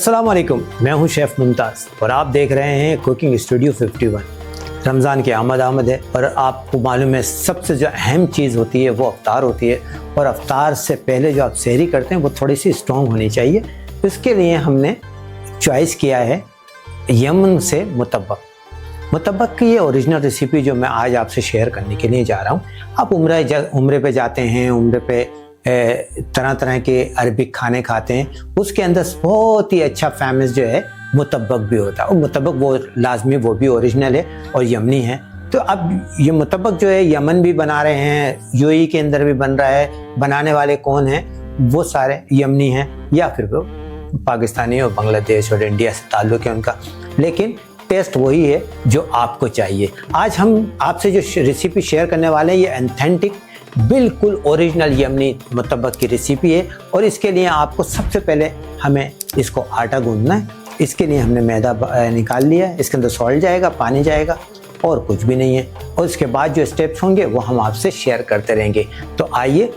अस्सलाम वालेकुम, मैं हूं शेफ़ मुमताज़ और आप देख रहे हैं कुकिंग स्टूडियो 51। रमज़ान की आमद है और आपको मालूम है सबसे जो अहम चीज़ होती है वो अफ्तार होती है और अफ्तार से पहले जो आप सहरी करते हैं वो थोड़ी सी स्ट्रॉन्ग होनी चाहिए। इसके लिए हमने चॉइस किया है यमन से मुतब्बक की ये ओरिजिनल रेसिपी जो मैं आज आपसे शेयर करने के लिए जा रहा हूँ। आप उम्रे पे जाते हैं, उम्रे पे तरह तरह के अरबिक खाने खाते हैं, उसके अंदर बहुत ही अच्छा फेमस जो है मुतब्बक भी होता है और मुतब्बक वो लाजमी वो भी ओरिजिनल है और यमनी है। तो अब ये मुतब्बक जो है यमन भी बना रहे हैं, यूएई के अंदर भी बन रहा है। बनाने वाले कौन हैं? वो सारे यमनी हैं या फिर वो पाकिस्तानी और बांग्लादेश और इंडिया से ताल्लुक़ है उनका, लेकिन टेस्ट वही है जो आपको चाहिए। आज हम आपसे जो रेसिपी शेयर करने वाले हैं ये ऑथेंटिक बिल्कुल ओरिजिनल यमनी मुतब्बक की रेसिपी है और इसके लिए आपको सबसे पहले हमें इसको आटा गूंदना है। इसके लिए हमने मैदा निकाल लिया है, इसके अंदर सॉल्ट जाएगा, पानी जाएगा और कुछ भी नहीं है। और इसके बाद जो स्टेप्स होंगे वो हम आपसे शेयर करते रहेंगे। तो आइए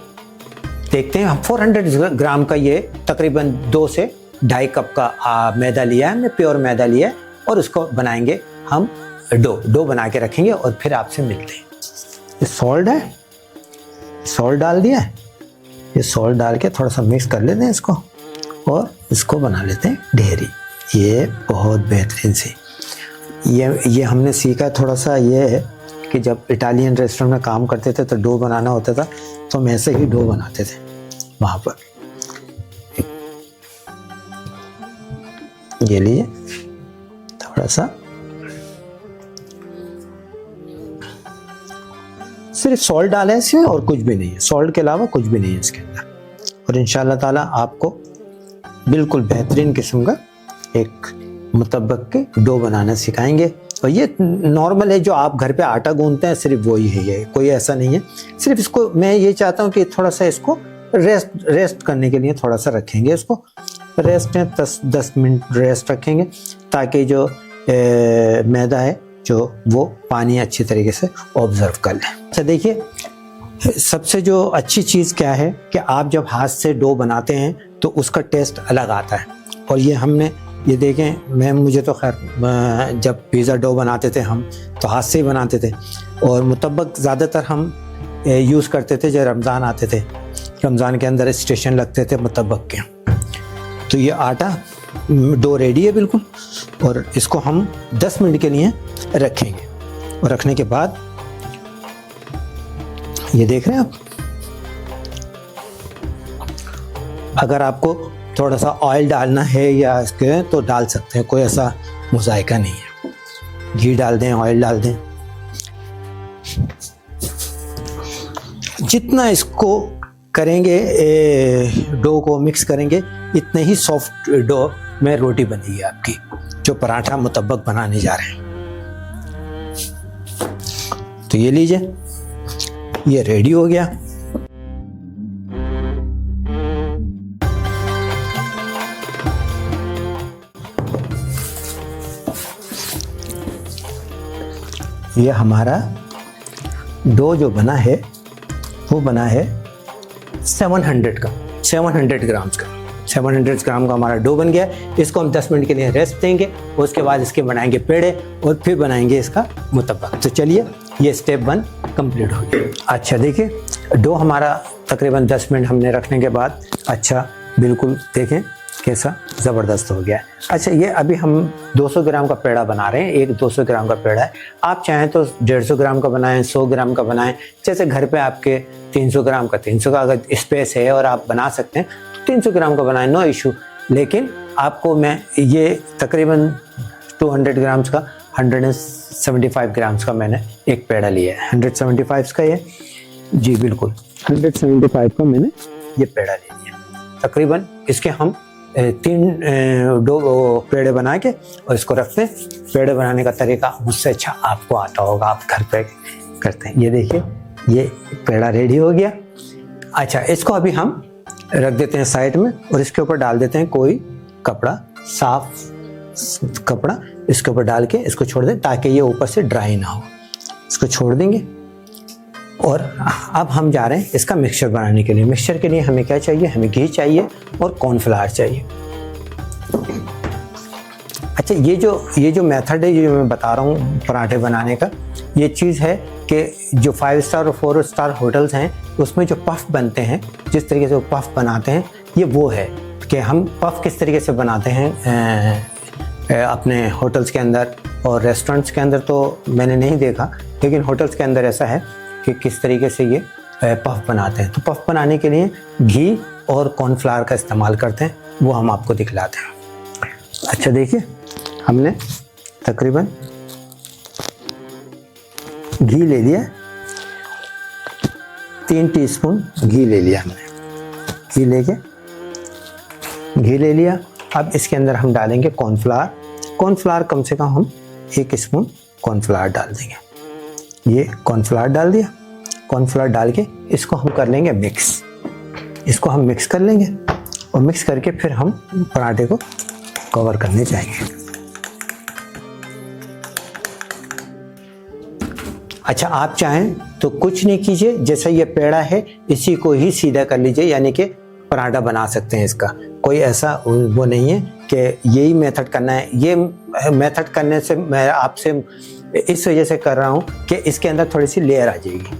देखते हैं। हम 400 ग्राम का ये तकरीबन 2 से 2.5 कप का मैदा लिया है, हमने प्योर मैदा लिया है और उसको बनाएंगे हम डो बना के रखेंगे और फिर आपसे मिलते हैं। ये सॉल्ट है, सॉल्ट डाल दिया है, ये सॉल्ट डाल के थोड़ा सा मिक्स कर लेते हैं इसको और इसको बना लेते हैं ढेरी। ये बहुत बेहतरीन सी ये हमने सीखा थोड़ा सा। ये है कि जब इटालियन रेस्टोरेंट में काम करते थे तो डो बनाना होता था तो हम ऐसे ही डो बनाते थे वहाँ पर। ये लिए थोड़ा सा सिर्फ सॉल्ट डाला है इसमें और कुछ भी नहीं है, सॉल्ट के अलावा कुछ भी नहीं है इसके अंदर। और इंशाल्लाह ताला आपको बिल्कुल बेहतरीन किस्म का एक मुतब्बक के डो बनाना सिखाएंगे। और ये नॉर्मल है जो आप घर पे आटा गूंदते हैं, सिर्फ वही है, ये कोई ऐसा नहीं है। सिर्फ इसको मैं ये चाहता हूँ कि थोड़ा सा इसको रेस्ट करने के लिए थोड़ा सा रखेंगे। इसको रेस्ट में 10 मिनट रेस्ट रखेंगे ताकि जो मैदा है जो वो पानी अच्छी तरीके से ऑब्जर्व कर ले। अच्छा देखिए, सबसे जो अच्छी चीज़ क्या है कि आप जब हाथ से डो बनाते हैं तो उसका टेस्ट अलग आता है। और ये हमने ये देखें, मुझे तो खैर जब पिज़्ज़ा डो बनाते थे हम तो हाथ से ही बनाते थे और मुतब्बक ज़्यादातर हम यूज़ करते थे जब रमज़ान आते थे। रमज़ान के अंदर स्टेशन लगते थे मुतब्बक के। तो ये आटा डो रेडी है बिल्कुल और इसको हम 10 मिनट के लिए रखेंगे। और रखने के बाद ये देख रहे हैं आप, अगर आपको थोड़ा सा ऑयल डालना है या इसके तो डाल सकते हैं, कोई ऐसा मुज़ायका नहीं है। घी डाल दें, ऑयल डाल दें, जितना इसको करेंगे डो को मिक्स करेंगे इतने ही सॉफ्ट डो में रोटी बनेगी आपकी, जो पराठा मुतब्बक बनाने जा रहे हैं। तो ये लीजिए, ये रेडी हो गया। ये हमारा डो जो बना है वो बना है 700 ग्राम्स का। 700 ग्राम का हमारा डो बन गया। इसको हम 10 मिनट के लिए रेस्ट देंगे, उसके बाद इसके बनाएंगे पेड़े और फिर बनाएंगे इसका मुतब्बक। तो चलिए, ये स्टेप 1 कंप्लीट हो गया। अच्छा देखिए, डो हमारा तकरीबन 10 मिनट हमने रखने के बाद अच्छा बिल्कुल देखें कैसा ज़बरदस्त हो गया है। अच्छा, ये अभी हम 200 ग्राम का पेड़ा बना रहे हैं। एक 200 ग्राम का पेड़ा है। आप चाहें तो 150 ग्राम का बनाएं, 100 ग्राम का बनाएं, जैसे घर पे आपके 300 ग्राम का 300 का अगर स्पेस है और आप बना सकते हैं तो 300 ग्राम का बनाएं, नो इशू। लेकिन आपको मैं ये तकरीबन 200 ग्राम्स का 175 ग्राम्स का मैंने एक पेड़ा लिया है। 175 का ये, जी बिल्कुल 175 का मैंने ये पेड़ा ले लिया। तकरीबन इसके हम 3 डो पेड़े बना के और इसको रखते हैं। पेड़े बनाने का तरीका मुझसे अच्छा आपको आता होगा, आप घर पे करते हैं। ये देखिए, ये पेड़ा रेडी हो गया। अच्छा, इसको अभी हम रख देते हैं साइड में और इसके ऊपर डाल देते हैं कोई कपड़ा, साफ कपड़ा इसके ऊपर डाल के इसको छोड़ दें ताकि ये ऊपर से ड्राई ना हो। इसको छोड़ देंगे और अब हम जा रहे हैं इसका मिक्सचर बनाने के लिए। मिक्सचर के लिए हमें क्या चाहिए? हमें घी चाहिए और कॉर्नफ्लावर चाहिए। अच्छा, ये जो मेथड है, जो मैं बता रहा हूँ पराठे बनाने का, ये चीज़ है कि जो 5 स्टार और 4 स्टार होटल्स हैं उसमें जो पफ बनते हैं, जिस तरीके से वो पफ बनाते हैं, ये वो है कि हम पफ किस तरीके से बनाते हैं अपने होटल्स के अंदर। और रेस्टोरेंट्स के अंदर तो मैंने नहीं देखा, लेकिन होटल्स के अंदर ऐसा है कि किस तरीके से ये पफ बनाते हैं। तो पफ बनाने के लिए घी और कॉर्नफ्लावर का इस्तेमाल करते हैं, वो हम आपको दिखलाते हैं। अच्छा देखिए, हमने तकरीबन घी ले लिया, 3 टीस्पून घी ले लिया हमने। घी ले लिया। अब इसके अंदर हम डालेंगे कॉर्नफ्लावर कम से कम हम 1 स्पून कॉर्नफ्लावर डाल देंगे। ये कॉर्नफ्लावर डाल दिया। कॉर्नफ्लावर डाल के इसको हम कर लेंगे मिक्स। इसको हम मिक्स कर लेंगे और मिक्स करके फिर हम पराठे को कवर करने जाएंगे। अच्छा, आप चाहें तो कुछ नहीं कीजिए, जैसा ये पेड़ा है इसी को ही सीधा कर लीजिए, यानी कि पराठा बना सकते हैं। इसका कोई ऐसा वो नहीं है कि यही मेथड करना है। ये मेथड करने से मैं आपसे इस वजह से कर रहा हूँ कि इसके अंदर थोड़ी सी लेयर आ जाएगी।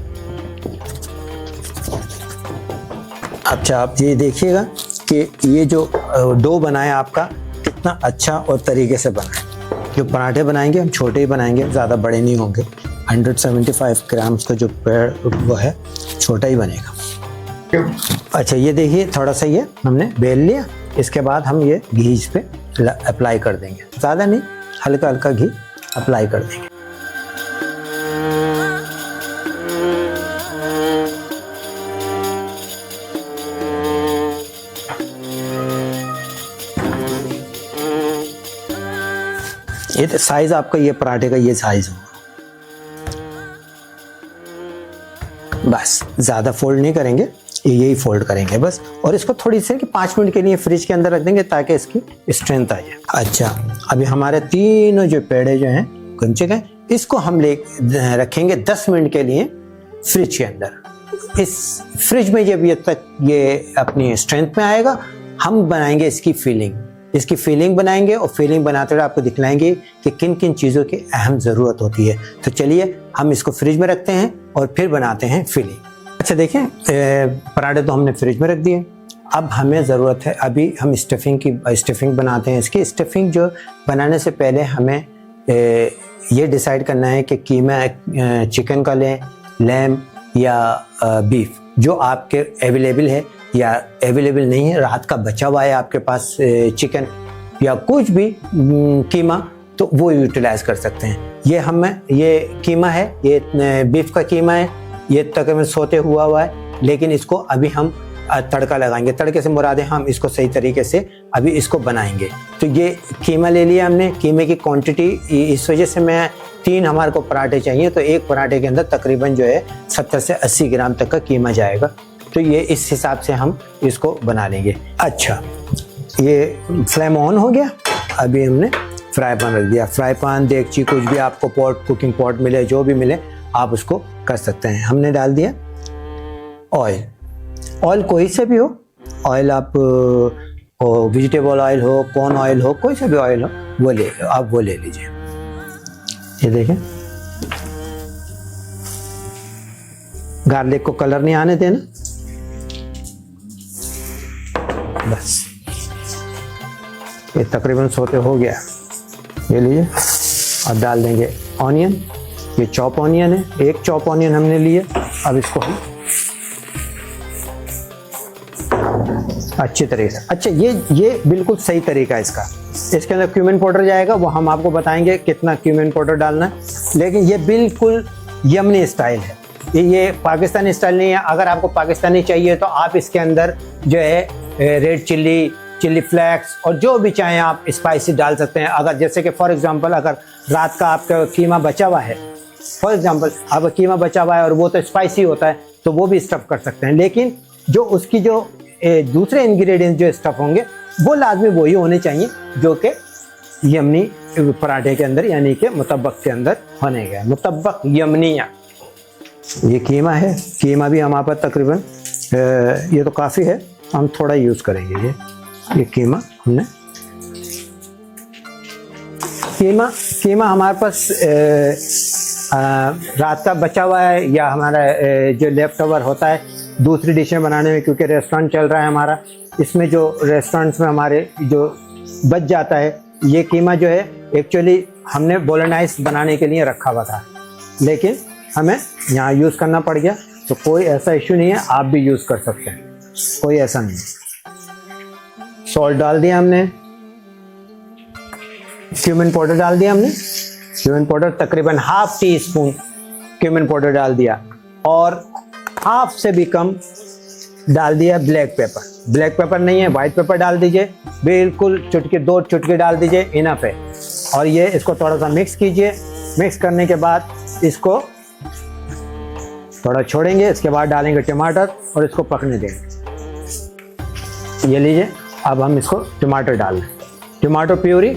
अच्छा, आप ये देखिएगा कि ये जो डो बना है आपका कितना अच्छा और तरीके से बना है। जो पराठे बनाएंगे हम छोटे ही बनाएंगे, ज़्यादा बड़े नहीं होंगे। 175 ग्राम्स का जो पेड़ वो है, छोटा ही बनेगा। अच्छा, ये देखिए थोड़ा सा ये हमने बेल लिया। इसके बाद हम ये घी इस पे अप्लाई कर देंगे, ज़्यादा नहीं, हल्का हल्का घी अप्लाई कर देंगे। ये तो साइज आपका, ये पराठे का ये साइज होगा। बस ज़्यादा फोल्ड नहीं करेंगे, यही फोल्ड करेंगे बस। और इसको थोड़ी सी 5 मिनट के लिए फ्रिज के अंदर रख देंगे ताकि इसकी स्ट्रेंथ आ जाए। अच्छा, अभी हमारे तीनों जो पेड़े जो हैं कुंचे के, इसको हम रखेंगे 10 मिनट के लिए फ्रिज के अंदर। इस फ्रिज में जब ये अपनी स्ट्रेंथ में आएगा, हम बनाएंगे इसकी फीलिंग बनाएंगे। और फीलिंग बनाते हुए आपको दिखलाएंगे कि किन किन चीज़ों की अहम ज़रूरत होती है। तो चलिए हम इसको फ्रिज में रखते हैं और फिर बनाते हैं फीलिंग। अच्छा देखें, पराठे तो हमने फ्रिज में रख दिए। अब हमें ज़रूरत है, अभी हम स्टफिंग बनाते हैं। इसकी स्टफिंग जो बनाने से पहले हमें ये डिसाइड करना है कि कीमा चिकन का लें, लैम या बीफ, जो आपके अवेलेबल है या अवेलेबल नहीं है, रात का बचा हुआ है आपके पास चिकन या कुछ भी कीमा, तो वो यूटिलाइज कर सकते हैं। ये कीमा है, ये बीफ का कीमा है, ये तकरीबन सोते हुआ है, लेकिन इसको अभी हम तड़का लगाएंगे। तड़के से मुराद है हम इसको सही तरीके से अभी इसको बनाएंगे। तो ये कीमा ले लिया हमने। कीमे की क्वांटिटी इस वजह से 3 हमारे को पराठे चाहिए, तो एक पराठे के अंदर तकरीबन जो है 70 से 80 ग्राम तक का कीमा जाएगा। तो ये इस हिसाब से हम इसको बना लेंगे। अच्छा, ये फ्लेम ऑन हो गया। अभी हमने फ्राई पैन रख दिया। फ्राई पैन, देगची, कुछ भी आपको कुकिंग पॉट मिले, जो भी मिले आप उसको कर सकते हैं। हमने डाल दिया ऑयल कोई से भी हो। ऑयल आप वेजिटेबल ऑयल हो, कॉर्न ऑयल हो, कोई सा भी ऑयल हो, वो ले लीजिए। ये देखें, गार्लिक को कलर नहीं आने देना, बस। ये तकरीबन सोते हो गया। ये लीजिए, अब डाल देंगे ऑनियन। ये चॉप ऑनियन है, 1 चॉप ऑनियन हमने लिए। अब इसको हम अच्छी तरीके से, अच्छा ये बिल्कुल सही तरीका है इसका। इसके अंदर क्यूमिन पाउडर जाएगा, वो हम आपको बताएंगे कितना क्यूमिन पाउडर डालना है। लेकिन ये बिल्कुल यमनी स्टाइल है, ये पाकिस्तानी स्टाइल नहीं है। अगर आपको पाकिस्तानी चाहिए तो आप इसके अंदर जो है रेड चिल्ली फ्लेक्स और जो भी चाहें आप स्पाइसी डाल सकते हैं। अगर जैसे कि फॉर एग्जांपल, अगर रात का आपका कीमा बचा हुआ है, फॉर एग्जांपल आपका कीमा बचा हुआ है और वो तो स्पाइसी होता है, तो वो भी स्टफ़ कर सकते हैं। लेकिन जो उसकी जो दूसरे इंग्रेडिएंट्स जो स्टफ़ होंगे, वो लाजमी वही होने चाहिए जो कि यमनी पराठे के अंदर, यानी कि मुतब्बक के अंदर होने गए। मुतब्बक यमनिया, ये कीमा है। कीमा भी हमारे पास तकरीबन ये तो काफ़ी है, हम थोड़ा यूज़ करेंगे। ये कीमा हमने कीमा कीमा हमारे पास रात का बचा हुआ है, या हमारा जो लेफ्ट ओवर होता है दूसरी डिशें बनाने में, क्योंकि रेस्टोरेंट चल रहा है हमारा, इसमें जो रेस्टोरेंट्स में हमारे जो बच जाता है, ये कीमा जो है एक्चुअली हमने बोलोनाइज बनाने के लिए रखा हुआ था, लेकिन हमें यहाँ यूज़ करना पड़ गया, तो कोई ऐसा इशू नहीं है, आप भी यूज़ कर सकते हैं, कोई ऐसा नहीं। सॉल्ट डाल दिया हमने, क्यूमिन पाउडर डाल दिया हमने, क्यूमिन पाउडर तकरीबन half tea spoon cumin powder डाल दिया, और हाफ से भी कम डाल दिया ब्लैक पेपर। ब्लैक पेपर नहीं है, वाइट पेपर डाल दीजिए, बिल्कुल चुटकी, 2 चुटकी डाल दीजिए, इनफ है। और ये इसको थोड़ा सा मिक्स कीजिए। मिक्स करने के बाद इसको थोड़ा छोड़ेंगे, इसके बाद डालेंगे टमाटर और इसको पकने देंगे। ये लीजिए, अब हम इसको टमाटर डाल दें, टमाटो प्यूरी।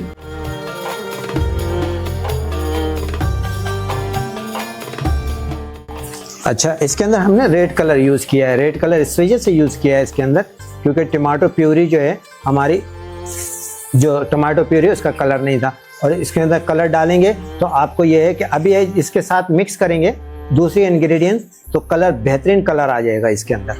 अच्छा, इसके अंदर हमने रेड कलर यूज़ किया है। रेड कलर इस वजह से यूज़ किया है इसके अंदर, क्योंकि टमाटो प्यूरी जो है हमारी, जो टमाटो प्यूरी उसका कलर नहीं था, और इसके अंदर कलर डालेंगे तो आपको ये है कि अभी इसके साथ मिक्स करेंगे दूसरी इंग्रेडिएंट्स, तो कलर, बेहतरीन कलर आ जाएगा इसके अंदर।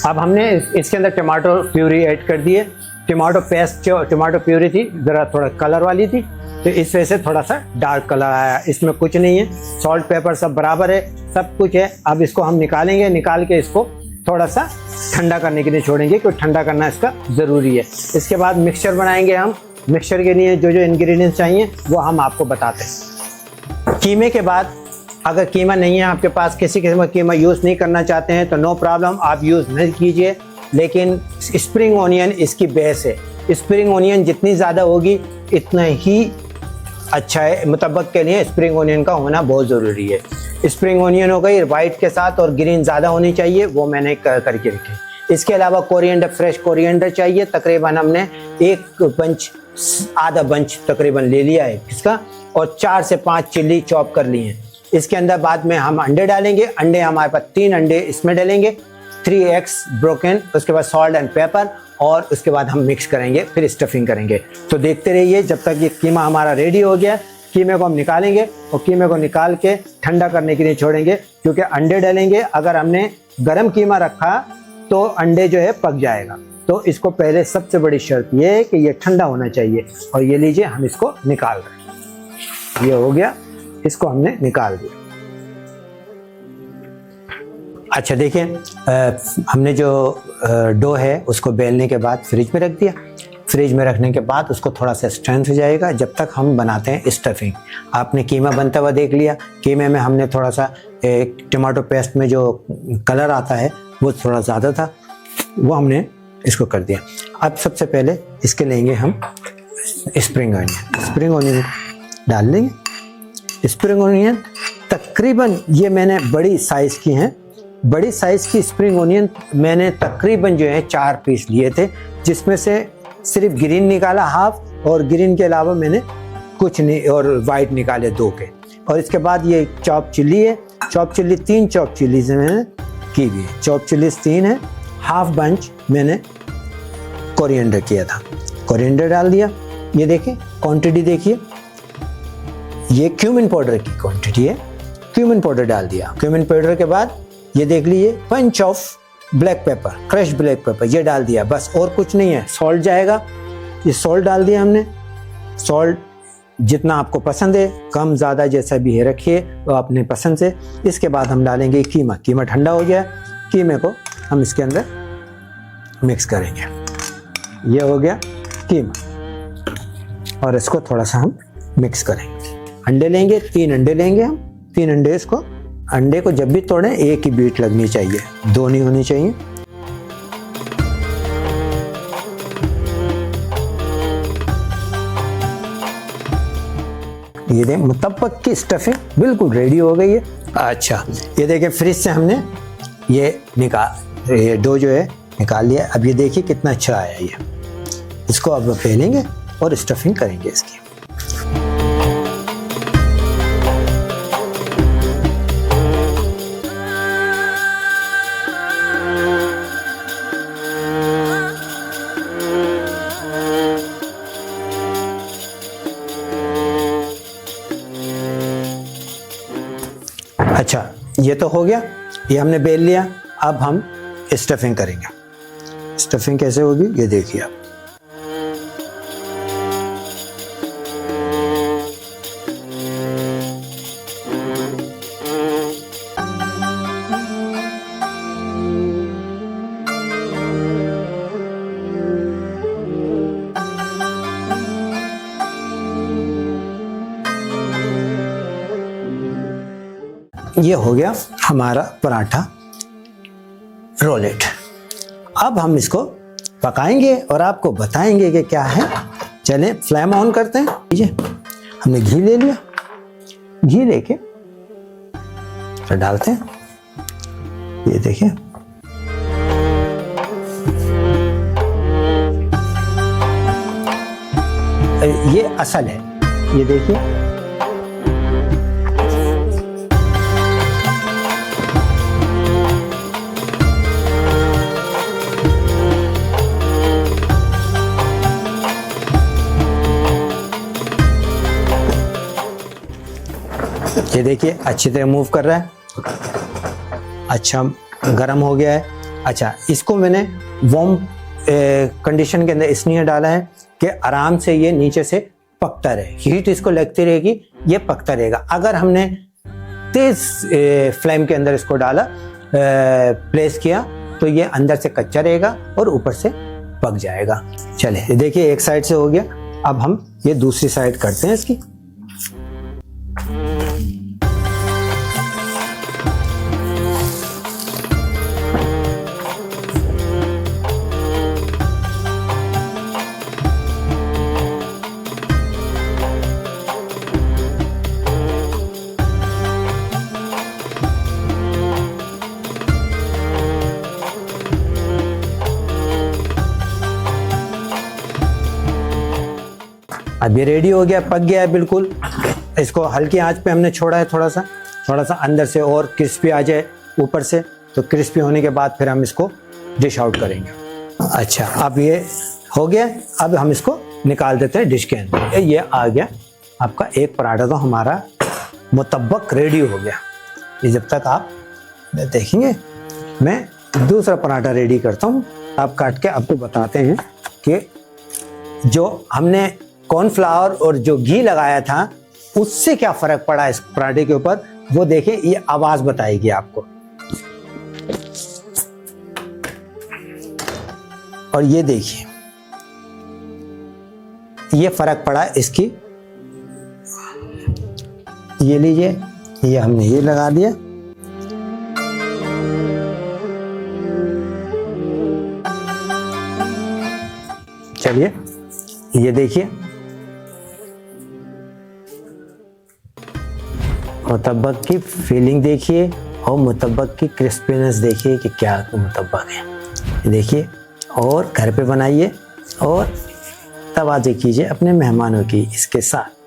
अब हमने इसके अंदर टमाटो प्यूरी ऐड कर दिए। टमाटो पेस्ट, जो टमाटो प्यूरी थी ज़रा थोड़ा कलर वाली थी, तो इस वजह से थोड़ा सा डार्क कलर आया। इसमें कुछ नहीं है, सॉल्ट पेपर सब बराबर है, सब कुछ है। अब इसको हम निकालेंगे, निकाल के इसको थोड़ा सा ठंडा करने के लिए छोड़ेंगे, क्योंकि ठंडा करना इसका ज़रूरी है। इसके बाद मिक्सचर बनाएंगे हम। मिक्सचर के लिए जो जो इंग्रेडिएंट्स चाहिए वो हम आपको बताते हैं। कीमे के बाद, अगर कीमा नहीं है आपके पास, किसी किस्म का कीमा यूज़ नहीं करना चाहते हैं तो नो प्रॉब्लम, आप यूज़ नहीं कीजिए, लेकिन स्प्रिंग ओनियन इसकी बेस है। स्प्रिंग ओनियन जितनी ज़्यादा होगी इतना ही अच्छा है। मुतब्बक के लिए स्प्रिंग ओनियन का होना बहुत ज़रूरी है। स्प्रिंग ओनियन हो गई वाइट के साथ, और ग्रीन ज़्यादा होनी चाहिए, वो मैंने करके रखी। इसके अलावा कोरिएंडर, फ्रेश कोरिएंडर चाहिए। तकरीबन हमने एक बंच, आधा बंच तकरीबन ले लिया है इसका, और 4 से 5 चिल्ली चॉप कर लिए हैं। इसके अंदर बाद में हम अंडे डालेंगे। अंडे हमारे पास 3 अंडे इसमें डालेंगे, 3 एग्स ब्रोकन, उसके बाद सॉल्ट एंड पेपर, और उसके बाद हम मिक्स करेंगे, फिर स्टफिंग करेंगे। तो देखते रहिए जब तक ये कीमा हमारा रेडी हो गया। कीमे को हम निकालेंगे, और कीमे को निकाल के ठंडा करने के लिए छोड़ेंगे, क्योंकि अंडे डालेंगे। अगर हमने गर्म कीमा रखा तो अंडे जो है पक जाएगा। तो इसको पहले सबसे बड़ी शर्त ये है कि ये ठंडा होना चाहिए। और ये लीजिए, हम इसको निकाल रहे हैं। ये हो गया, इसको हमने निकाल दिया। अच्छा देखिए, हमने जो डो है उसको बेलने के बाद फ्रिज में रख दिया। फ्रिज में रखने के बाद उसको थोड़ा सा स्ट्रेंथ हो जाएगा जब तक हम बनाते हैं स्टफिंग। आपने कीमा बनता हुआ देख लिया। कीमे में हमने थोड़ा सा टमाटो पेस्ट में जो कलर आता है वो थोड़ा ज़्यादा था, वो हमने इसको कर दिया। अब सबसे पहले इसके लेंगे हम स्प्रिंग ऑनियन। स्प्रिंग ऑनियन डाल लेंगे। स्प्रिंग ऑनियन तकरीबन, ये मैंने बड़ी साइज़ की हैं, बड़ी साइज़ की स्प्रिंग ऑनियन मैंने तकरीबन जो है 4 पीस लिए थे, जिसमें से सिर्फ ग्रीन निकाला हाफ, और ग्रीन के अलावा मैंने कुछ नहीं, और वाइट निकाले 2 के। और इसके बाद ये चॉप चिल्ली है। चॉप चिल्ली 3 चॉप चिल्लीज मैंने की हुई है। चॉप चिल्लीज 3 है। हाफ बंच मैंने कोरिएंडर किया था, कोरिएंडर डाल दिया। ये देखिए क्वांटिटी देखिए, ये क्यूमिन पाउडर की क्वांटिटी है। क्यूमिन पाउडर डाल दिया। क्यूमिन पाउडर के बाद ये देख लीजिए punch of black pepper, crush black pepper, ये डाल दिया, बस और कुछ नहीं है। सॉल्ट जाएगा, ये सॉल्ट डाल दिया हमने। सॉल्ट जितना आपको पसंद है, कम ज़्यादा जैसा भी है रखिए वो अपने पसंद से। इसके बाद हम डालेंगे कीमा। कीमा ठंडा हो गया, कीमे को हम इसके अंदर मिक्स करेंगे। ये हो गया कीमा, और इसको थोड़ा सा हम मिक्स करेंगे। अंडे लेंगे, 3 अंडे लेंगे हम। 3 अंडे, इसको अंडे को जब भी तोड़ें एक ही बीट लगनी चाहिए, 2 नहीं होनी चाहिए। ये देखें, मुतब्बक की स्टफिंग बिल्कुल रेडी हो गई है। अच्छा, ये देखें फ्रिज से हमने ये डो जो है निकाल लिया। अब ये देखिए कितना अच्छा आया ये। इसको अब फैलेंगे और स्टफिंग करेंगे इसकी। ये तो हो गया, ये हमने बेल लिया। अब हम स्टफिंग करेंगे। स्टफिंग कैसे होगी ये देखिए आप। ये हो गया हमारा पराठा रोलेट। अब हम इसको पकाएंगे और आपको बताएंगे कि क्या है। चलें फ्लेम ऑन करते हैं। लीजिए हमने घी ले लिया, घी लेके फिर डालते हैं। ये देखिए ये असल है, ये देखिए ये देखिए अच्छी तरह मूव कर रहा है। अच्छा गर्म हो गया है। अच्छा इसको मैंने वार्म कंडीशन के अंदर इसलिए डाला है कि आराम से ये नीचे से पकता रहे, हीट इसको लगती रहेगी, ये पकता रहेगा। अगर हमने तेज फ्लेम के अंदर इसको डाला प्लेस किया तो ये अंदर से कच्चा रहेगा और ऊपर से पक जाएगा। चले देखिए एक साइड से हो गया। अब हम ये दूसरी साइड करते हैं इसकी। अब ये रेडी हो गया, पक गया है बिल्कुल। इसको हल्की आंच पे हमने छोड़ा है, थोड़ा सा अंदर से और क्रिस्पी आ जाए ऊपर से। तो क्रिस्पी होने के बाद फिर हम इसको डिश आउट करेंगे। अच्छा अब ये हो गया, अब हम इसको निकाल देते हैं डिश के अंदर। ये आ गया आपका एक पराठा, तो हमारा मुतब्बक रेडी हो गया। ये जब तक आप देखेंगे मैं दूसरा पराठा रेडी करता हूँ। आप काट के आपको बताते हैं कि जो हमने कॉर्नफ्लावर और जो घी लगाया था उससे क्या फर्क पड़ा इस पराठे के ऊपर, वो देखिए। ये आवाज बताएगी आपको। और ये देखिए ये फर्क पड़ा इसकी। ये लीजिए, ये हमने ये लगा दिया। चलिए ये देखिए मुतब्बक की फीलिंग देखिए और मुतब्बक की क्रिस्पीनेस देखिए कि क्या मुतब्बक है। देखिए और घर पे बनाइए और तवाज़े कीजिए अपने मेहमानों की इसके साथ।